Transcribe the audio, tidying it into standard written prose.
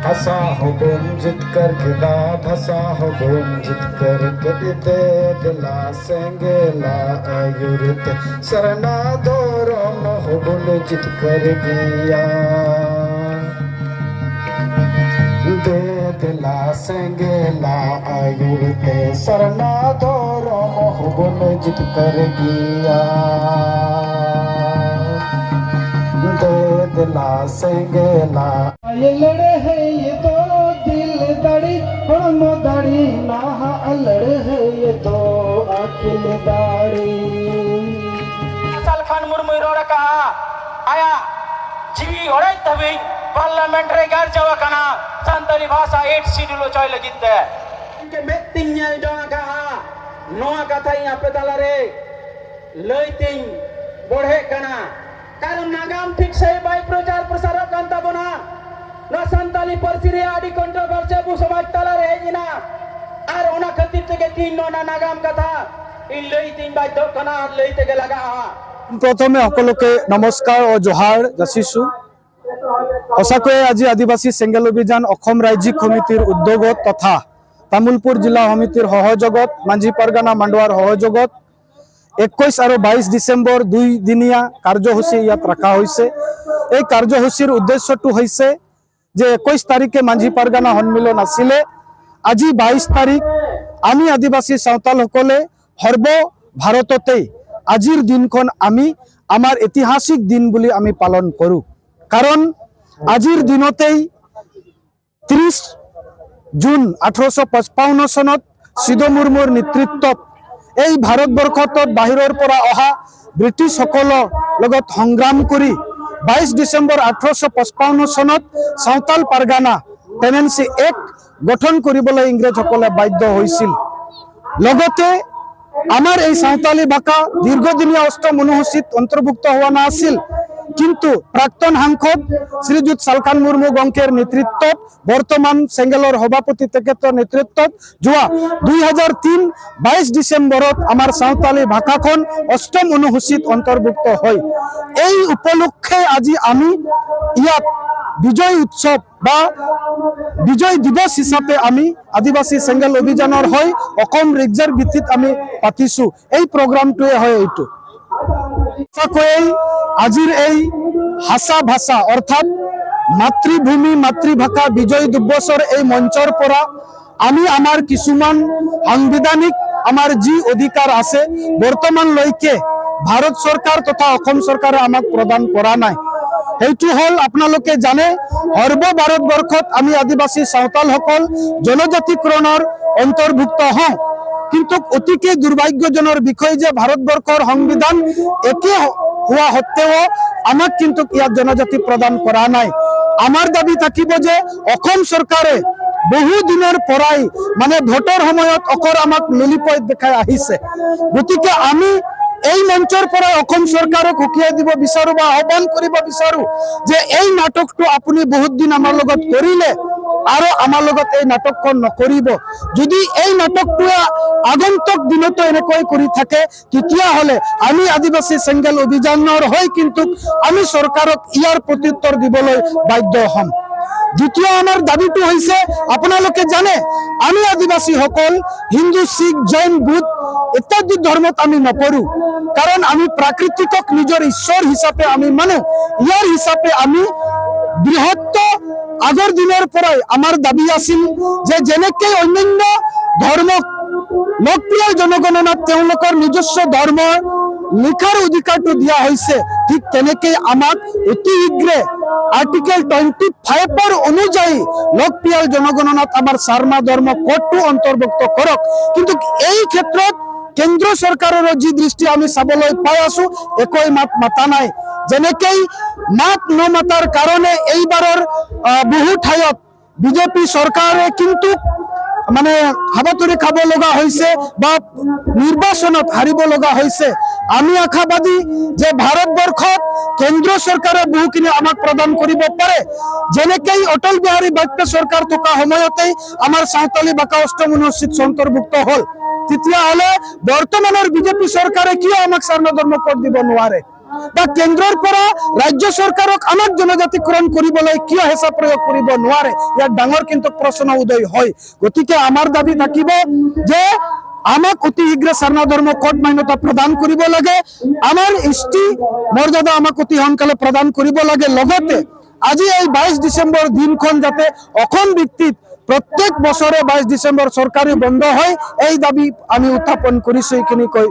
हंसा हो गुंजित कर गिला भसा हो गुंजित कर गदिते दिला सेंगेला आयुर्त सरना दोरो मोह गुंजित कर गिया दे दिला सेंगेला आयुर्ते सरना दोरो मोह गुंजित कर गिया दे दिला सेंगेला ये लड़े है ये तो दिल दड़ी हम दड़ी ना अलड़ है ये तो अखिल दाड़ी साल खान मुर्मू रोड़ा कहा आया जीवी ओड़े तभी पार्लियामेंट रे गार जावा कना संताली भाषा 8 सीट चॉय लगित है इनके मेटिंग ᱧᱮᱞ ᱡᱚᱝ कहा नोआ कथा यहाँ पे ताला रे लइतिंग बढ़े कना कारण नागाम ठीक से बाई प्रचार प्रसार करता बना ना संताली परसी रे आडी कंट्रोवर्सी बु समाज ताला रे जिना आर ओना खातिर থেকে তিন ননা নাগাম কথা ই লই তিন বাই তো কনা লই থেকে লাগা प्रथमे সকলকে নমস্কাৰ ও জোহাৰ যাচিছো অসাকৈ আজি আদিবাসী চেঙ্গেল অভিযান অসম ৰাজ্যিক সমিতিৰ উদ্যোগত তথা তামুলপুৰ জিলা সমিতিৰ সহযোগত মাঞ্জি পাৰগানা মাণ্ডৱাৰ সহযোগত 21 আৰু 22 ডিসেম্বৰ 2 দিনীয়া কাৰ্যসূচী ইয়াত ৰাখা হৈছে। এই কাৰ্যসূচীৰ উদ্দেশ্যটো হৈছে যে 21 তাৰিখে মাঞ্জি পাৰগানা সন্মিলন আছিলে, আজি 22 তাৰিখ আমি আদিবাসী সাঁওতালসকলে সৰ্ব ভাৰততে আজিৰ দিনখন আমি আমাৰ ঐতিহাসিক দিন বুলি আমি পালন কৰোঁ। কাৰণ আজিৰ দিনতেই 30 জুন 1855 চনত সিধু মুৰ্মুৰ নেতৃত্বত এই ভাৰতবৰ্ষত বাহিৰৰ পৰা অহা ব্ৰিটিছ সকলৰ লগত সংগ্ৰাম কৰি 22 ডিসেম্বৰ 1855 চনত সাঁওতাল পাৰগানা টেনেন্সি এক্ট গঠন কৰিবলৈ ইংৰেজসকলে বাধ্য হৈছিল। লগতে আমাৰ এই সাঁওতালি ভাষা দীৰ্ঘদিনীয়া অষ্টম অনুসূচীত অন্তৰ্ভুক্ত হোৱা নাছিল, কিন্তু প্ৰাক্তন সাংসদ শ্ৰীযুত চালখান মুৰ্মু গংকেৰ নেতৃত্বত বৰ্তমান চেঙ্গেলৰ সভাপতি তেখেতৰ নেতৃত্বত যোৱা 2003 22 ডিসেম্বৰত আমাৰ সাঁওতালি ভাষাখন অষ্টম অনুসূচীত অন্তৰ্ভুক্ত হয়। এই উপলক্ষে আজি আমি ইয়াত বিজয় উৎসৱ বা বিজয় দিৱস হিচাপে আমি আদিবাসী চেঙ্গেল অভিযানৰ হয় অসম ৰিজ্যৰ ভিত্তিত আমি পাতিছো। এই প্ৰগ্ৰামটোৱে হয় এইটো সঁচাকৈয়ে আজিৰ এই হাসা ভাষা অৰ্থাৎ মাতৃভূমি মাতৃভাষা বিজয় দিৱসৰ এই মঞ্চৰ পৰা আমি আমাৰ কিছুমান সাংবিধানিক আমাৰ যি অধিকাৰ আছে বৰ্তমানলৈকে ভাৰত চৰকাৰ তথা অসম চৰকাৰে আমাক প্ৰদান কৰা নাই। সেইটো হল আপোনালোকে জানে সৰ্ব ভাৰতবৰ্ষত আমি আদিবাসী সাঁওতালসকল জনজাতিকৰণৰ অন্তৰ্ভুক্ত হওঁ, কিন্তু অতিকে দুৰ্ভাগ্যজনক বিষয় যে ভাৰতবৰ্ষৰ সংবিধান একে হওয়া সত্ত্বেও আমাক কিন্তু ইয়াত জনজাতি প্ৰদান কৰা নাই। আমাৰ দাবী থাকিব যে অসম চৰকাৰে বহু দিনৰ পৰাই মানে ভোটৰ সময়ত অকল আমাক লুলিপইট দেখাই আহিছে। গতিকে আমি এই মঞ্চৰ পৰা অসম চৰকাৰক সকীয়াই দিব বিচাৰো বা আহ্বান কৰিব বিচাৰো যে এই নাটকটো আপুনি বহুত দিন আমাৰ লগত কৰিলে আৰু আমাৰ লগত এই নাটকখন নকৰিব। যদি এই নাটকটোৱে আগন্তুক দিনতো এনেকৈ কৰি থাকে তেতিয়াহ'লে আমি আদিবাসী চেঙ্গেল অভিযানৰ হৈ কিন্তু আমি চৰকাৰক ইয়াৰ প্ৰত্যুত্তৰ দিবলৈ বাধ্য হ'ম। দ্বিতীয় আমাৰ দাবীটো হৈছে আপোনালোকে জানে আমি আদিবাসীসকল হিন্দু শিখ জৈন বুদ্ধ ইত্যাদি ধৰ্মত আমি নপঢ়ো, কাৰণ আমি প্ৰাকৃতিকক নিজৰ ঈশ্বৰ হিচাপে আমি মানো। ইয়াৰ হিচাপে আমি বৃহত্ত আগৰ দিনৰ পৰাই আমাৰ দাবী আছিল যে যেনেকৈ অন্যান্য ধৰ্মক লোকপ্ৰিয় জনগণনাত তেওঁলোকৰ নিজস্ব ধৰ্মৰ লিখাৰ অধিকাৰটো দিয়া হৈছে, ঠিক তেনেকৈ আমাক অতি শীঘ্ৰে আৰ্টিকেল 25 অনুযায়ী লোকপ্ৰিয় জনগণনাত আমাৰ সাৰমা ধৰ্ম কোডটো অন্তৰ্ভুক্ত কৰক। কিন্তু এই ক্ষেত্ৰত কেন্দ্ৰ চৰকাৰৰ যি দৃষ্টি আমি চাবলৈ পাই আছো একোই মাত মাতা নাই। যেনেকৈ মাত নমাতাৰ কাৰণে এইবাৰৰ বহু ঠাইত বিজেপি চৰকাৰে কিন্তু মানে হাবাতৰি খাব লগা হৈছে বা নিৰ্বাচনত হাৰিব লগা হৈছে। আমি আশাবাদী যে ভাৰতবৰ্ষত কেন্দ্ৰ চৰকাৰে বহুখিনি আমাক প্ৰদান কৰিব পাৰে। যেনেকৈ অটল বিহাৰী বাজপেয়ী চৰকাৰ থকা সময়তেই আমাৰ সাঁওতালি ভাষা অষ্টম অনুসূচীত অন্তৰ্ভুক্ত হল, তেতিয়াহ'লে বৰ্তমানৰ বিজেপি চৰকাৰে কিয় আমাক সাৰমা ধৰ্ম কোড দিব নোৱাৰে? বা কেন্দ্ৰৰ পৰা ৰাজ্য চৰকাৰক আমাক জনজাতিকৰণ কৰিবলৈ কিয় হেঁচা প্ৰয়োগ কৰিব নোৱাৰে, ইয়াত ডাঙৰ কিন্তু প্ৰশ্ন উদয় হয়। গতিকে আমাৰ দাবী থাকিব যে আমাক অতি শীঘ্ৰে সাৰনা ধৰ্ম কোড মান্যতা প্ৰদান কৰিব লাগে, আমাৰ এছটি মৰ্যাদা আমাক অতি সোনকালে প্ৰদান কৰিব লাগে। লগতে আজি এই 22 ডিসেম্বৰ দিনখন যাতে অসম ভিত্তিত প্ৰত্যেক বছৰে 22 ডিসেম্বৰ চৰকাৰী বন্ধ হয়, এই দাবী আমি উত্থাপন কৰিছো। এইখিনি কৈ